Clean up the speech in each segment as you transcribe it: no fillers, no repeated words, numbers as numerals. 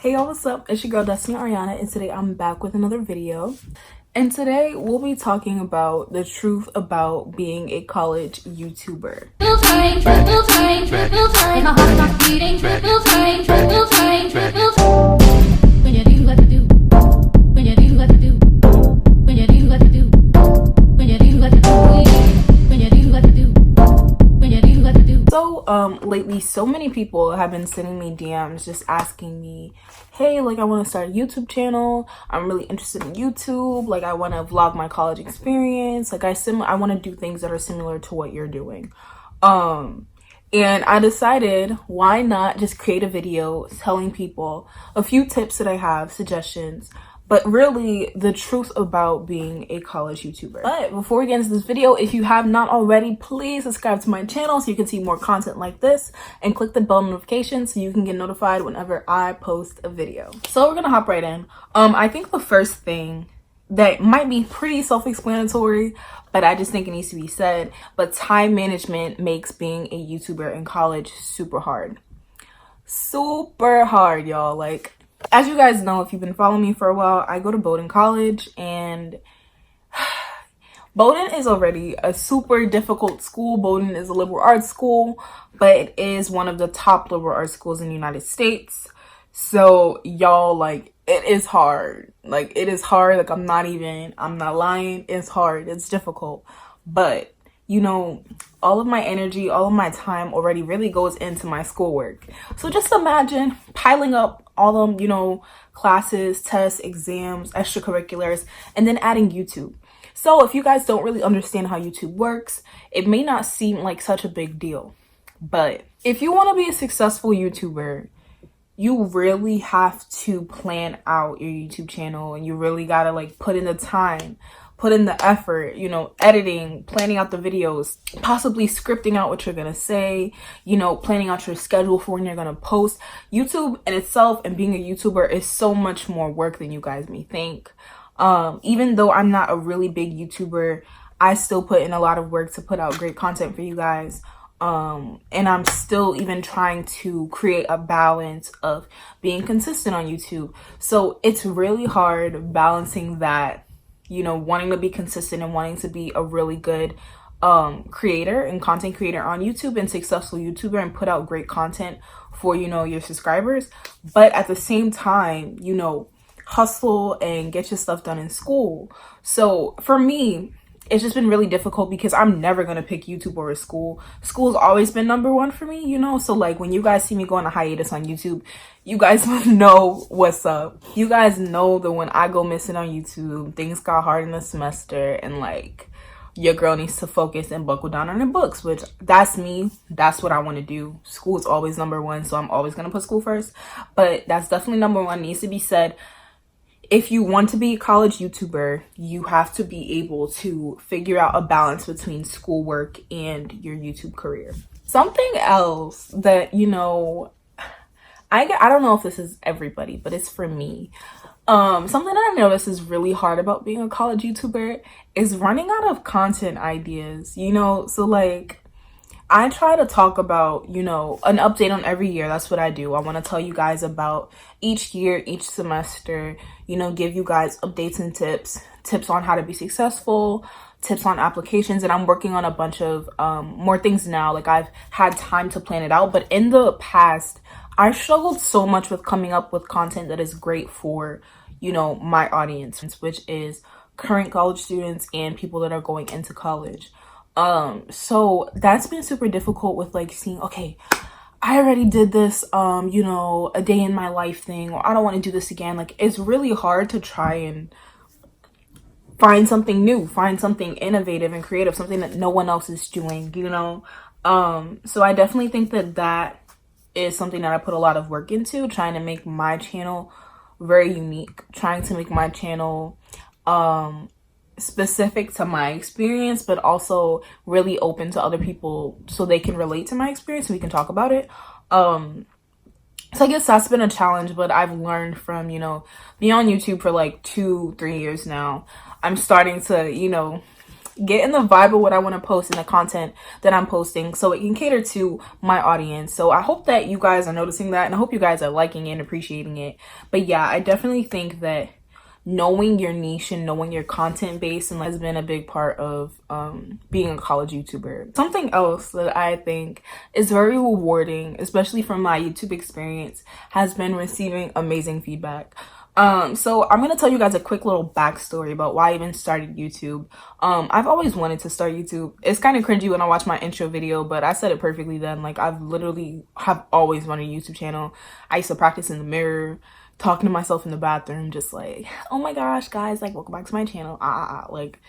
Hey y'all, what's up? It's your girl Destiny Arianna, and today I'm back with another video. And today we'll be talking about the truth about being a college YouTuber. Lately so many people have been sending me DMs just asking me, hey, like I want to start a YouTube channel. I'm really interested in YouTube. Like I want to vlog my college experience. Like I want to do things that are similar to what you're doing. And I decided, why not just create a video telling people a few tips that I have, suggestions, but really the truth about being a college YouTuber. But before we get into this video, if you have not already, please subscribe to my channel so you can see more content like this, and click the bell notification so you can get notified whenever I post a video. So we're gonna hop right in. I think the first thing that might be pretty self-explanatory, but I just think it needs to be said, but time management makes being a YouTuber in college super hard. Super hard, y'all. Like, as you guys know, if you've been following me for a while, I go to Bowdoin College, and Bowdoin is already a super difficult school. Bowdoin is a liberal arts school, but it is one of the top liberal arts schools in the United States. So y'all, like, it is hard. Like, it is hard. Like, I'm not lying. It's hard. It's difficult. But, you know, all of my energy, all of my time already really goes into my schoolwork. So just imagine piling up all them, you know, classes, tests, exams, extracurriculars, and then adding YouTube. So if you guys don't really understand how YouTube works, it may not seem like such a big deal. But if you want to be a successful YouTuber, you really have to plan out your YouTube channel, and you really gotta like put in the time, put in the effort, you know, editing, planning out the videos, possibly scripting out what you're gonna say, you know, planning out your schedule for when you're gonna post. YouTube in itself and being a YouTuber is so much more work than you guys may think. Even though I'm not a really big YouTuber, I still put in a lot of work to put out great content for you guys. And I'm still even trying to create a balance of being consistent on YouTube. So it's really hard balancing that, you know, wanting to be consistent and wanting to be a really good creator and content creator on YouTube and successful YouTuber and put out great content for, you know, your subscribers. But at the same time, you know, hustle and get your stuff done in school. So for me, it's just been really difficult because I'm never going to pick YouTube over school. School's always been number one for me, you know? So like when you guys see me go on a hiatus on YouTube, you guys know what's up. You guys know that when I go missing on YouTube, things got hard in the semester and like your girl needs to focus and buckle down on her books, which that's me. That's what I want to do. School is always number one, so I'm always going to put school first. But that's definitely number one, needs to be said. If you want to be a college YouTuber, you have to be able to figure out a balance between schoolwork and your YouTube career. Something else that, you know, I don't know if this is everybody, but it's for me. Something that I noticed is really hard about being a college YouTuber is running out of content ideas, you know? So like, I try to talk about, you know, an update on every year. That's what I do. I want to tell you guys about each year, each semester, you know, give you guys updates and tips on how to be successful, tips on applications. And I'm working on a bunch of more things now. Like I've had time to plan it out. But in the past, I struggled so much with coming up with content that is great for, you know, my audience, which is current college students and people that are going into college. So that's been super difficult with like seeing, okay, I already did this, you know, a day in my life thing, or I don't want to do this again. Like, it's really hard to try and find something new, find something innovative and creative, something that no one else is doing, you know? So I definitely think that that is something that I put a lot of work into, trying to make my channel very unique, trying to make my channel, specific to my experience, but also really open to other people so they can relate to my experience and we can talk about it. So I guess that's been a challenge, but I've learned from, you know, being on YouTube for like 2-3 years now. I'm starting to, you know, get in the vibe of what I want to post and the content that I'm posting so it can cater to my audience. So I hope that you guys are noticing that, and I hope you guys are liking it and appreciating it. But yeah, I definitely think that knowing your niche and knowing your content base and has been a big part of being a college YouTuber. Something else that I think is very rewarding, especially from my YouTube experience, has been receiving amazing feedback. So I'm gonna tell you guys a quick little backstory about why I even started YouTube. I've always wanted to start YouTube. It's kind of cringy when I watch my intro video, but I said it perfectly then. Like, I've literally have always wanted a YouTube channel. I used to practice in the mirror, talking to myself in the bathroom, just like, oh my gosh, guys, like, welcome back to my channel. Like,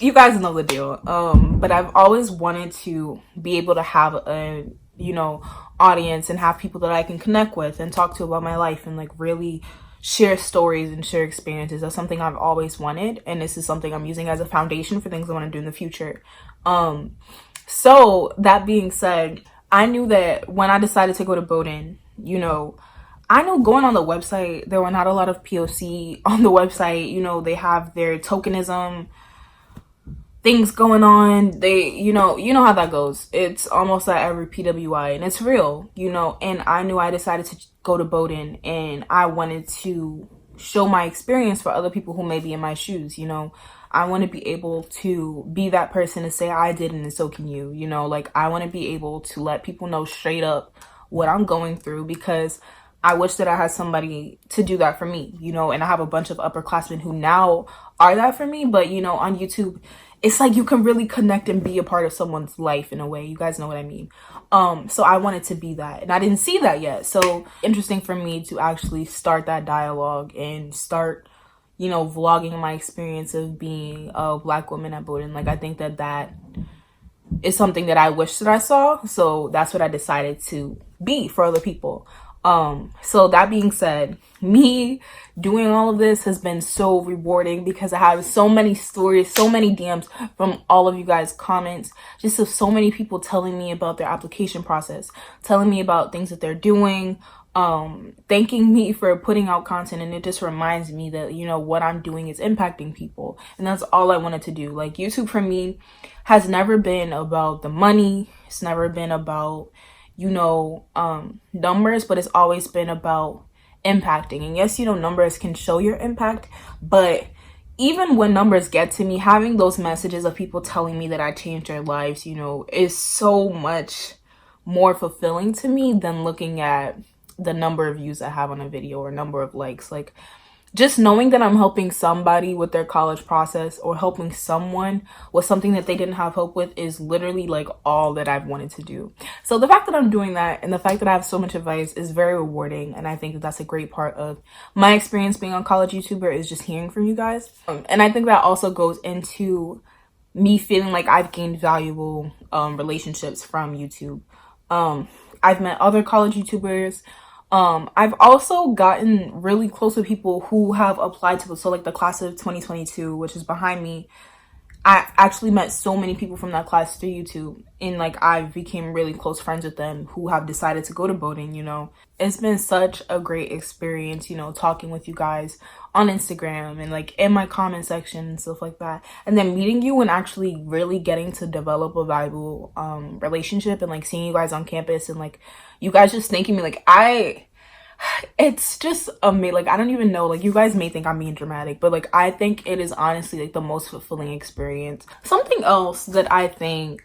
you guys know the deal. But I've always wanted to be able to have a, you know, audience and have people that I can connect with and talk to about my life and like really share stories and share experiences. That's something I've always wanted, and this is something I'm using as a foundation for things I want to do in the future. So that being said, I knew that when I decided to go to Bowdoin, you know, I know going on the website, there were not a lot of POC on the website. You know, they have their tokenism things going on. They, you know how that goes. It's almost like every PWI, and it's real, you know. And I knew I decided to go to Bowdoin, and I wanted to show my experience for other people who may be in my shoes, you know. I want to be able to be that person to say I did, and so can you, you know. Like, I want to be able to let people know straight up what I'm going through, because I wish that I had somebody to do that for me, you know. And I have a bunch of upperclassmen who now are that for me. But, you know, on YouTube, it's like you can really connect and be a part of someone's life in a way. You guys know what I mean. So I wanted to be that, and I didn't see that yet. So interesting for me to actually start that dialogue and start, you know, vlogging my experience of being a Black woman at Bowdoin. Like, I think that that is something that I wish that I saw. So that's what I decided to be for other people. So that being said, me doing all of this has been so rewarding, because I have so many stories, so many DMs from all of you guys' comments, just of so many people telling me about their application process, telling me about things that they're doing, thanking me for putting out content. And it just reminds me that, you know, what I'm doing is impacting people, and that's all I wanted to do. Like, YouTube for me has never been about the money. It's never been about, you know, numbers, but it's always been about impacting. And yes, you know, numbers can show your impact, but even when numbers get to me, having those messages of people telling me that I changed their lives, you know, is so much more fulfilling to me than looking at the number of views I have on a video or number of likes. Like, just knowing that I'm helping somebody with their college process, or helping someone with something that they didn't have hope with, is literally like all that I've wanted to do. So the fact that I'm doing that, and the fact that I have so much advice, is very rewarding. And I think that that's a great part of my experience being a college YouTuber, is just hearing from you guys. And I think that also goes into me feeling like I've gained valuable relationships from YouTube. I've met other college YouTubers. I've also gotten really close with people who have applied to, so like the class of 2022, which is behind me. I actually met so many people from that class through YouTube, and like I became really close friends with them who have decided to go to Bowdoin, you know. It's been such a great experience, you know, talking with you guys on Instagram and like in my comment section and stuff like that. And then meeting you and actually really getting to develop a valuable relationship, and like seeing you guys on campus, and like you guys just thanking me. Like, it's just amazing. Like, I don't even know, like, you guys may think I'm being dramatic, but like I think it is honestly like the most fulfilling experience. Something else that I think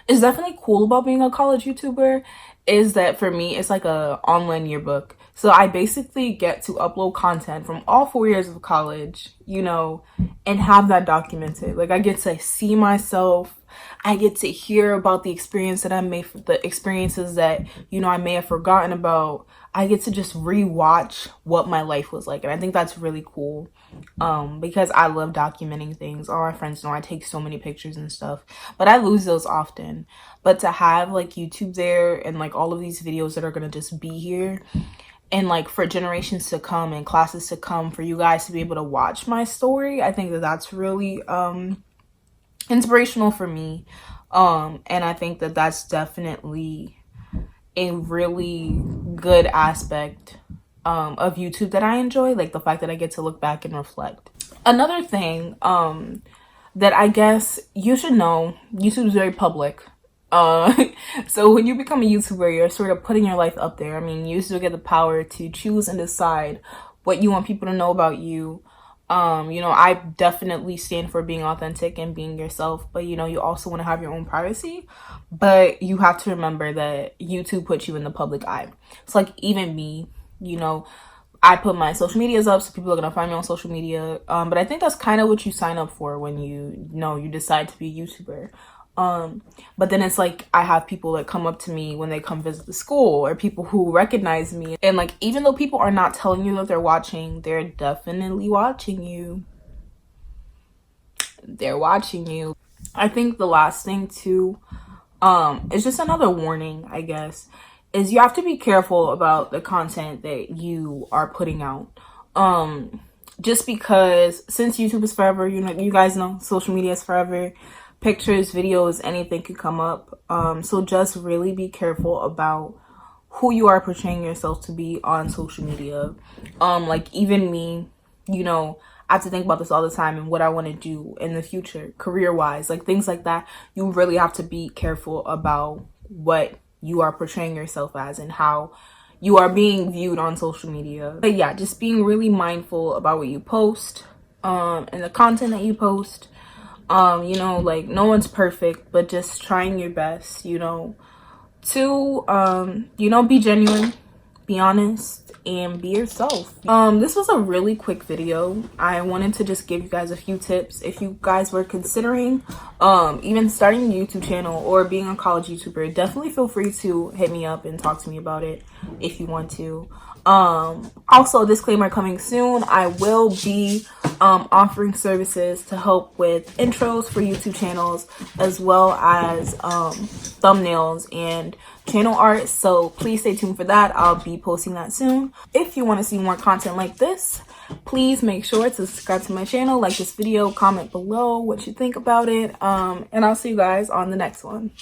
is definitely cool about being a college YouTuber is that for me, it's like a online yearbook. So I basically get to upload content from all 4 years of college, you know, and have that documented. Like, I get to see myself. I get to hear about the experience that I made, the experiences that, you know, I may have forgotten about. I get to just rewatch what my life was like. And I think that's really cool, because I love documenting things. All my friends know I take so many pictures and stuff, but I lose those often. But to have like YouTube there, and like all of these videos that are going to just be here, and like for generations to come and classes to come, for you guys to be able to watch my story, I think that that's really inspirational for me. And I think that that's definitely a really good aspect of YouTube that I enjoy, like the fact that I get to look back and reflect. Another thing that I guess you should know, YouTube is very public. So when you become a YouTuber, you're sort of putting your life up there. I mean, you still get the power to choose and decide what you want people to know about you. You know, I definitely stand for being authentic and being yourself, but you know, you also want to have your own privacy. But you have to remember that YouTube puts you in the public eye. It's like even me, you know, I put my social medias up, so people are gonna find me on social media. But I think that's kind of what you sign up for when you know you decide to be a YouTuber. But then it's like I have people that come up to me when they come visit the school, or people who recognize me, and like even though people are not telling you that they're watching, they're definitely watching you. They're watching you. I think the last thing too, is just another warning, I guess, is you have to be careful about the content that you are putting out. Just because since YouTube is forever, you know, you guys know social media is forever. Pictures, videos, anything could come up. So just really be careful about who you are portraying yourself to be on social media. Like even me, you know, I have to think about this all the time and what I want to do in the future, career-wise, like things like that. You really have to be careful about what you are portraying yourself as and how you are being viewed on social media. But yeah, just being really mindful about what you post, and the content that you post. You know, like no one's perfect, but just trying your best, you know, to you know, be genuine, be honest, and be yourself. This was a really quick video. I wanted to just give you guys a few tips if you guys were considering even starting a YouTube channel or being a college YouTuber. Definitely feel free to hit me up and talk to me about it if you want to. Also, a disclaimer coming soon, I will be offering services to help with intros for YouTube channels, as well as thumbnails and channel art. So please stay tuned for that. I'll be posting that soon. If you want to see more content like this, please make sure to subscribe to my channel, like this video, comment below what you think about it, and I'll see you guys on the next one.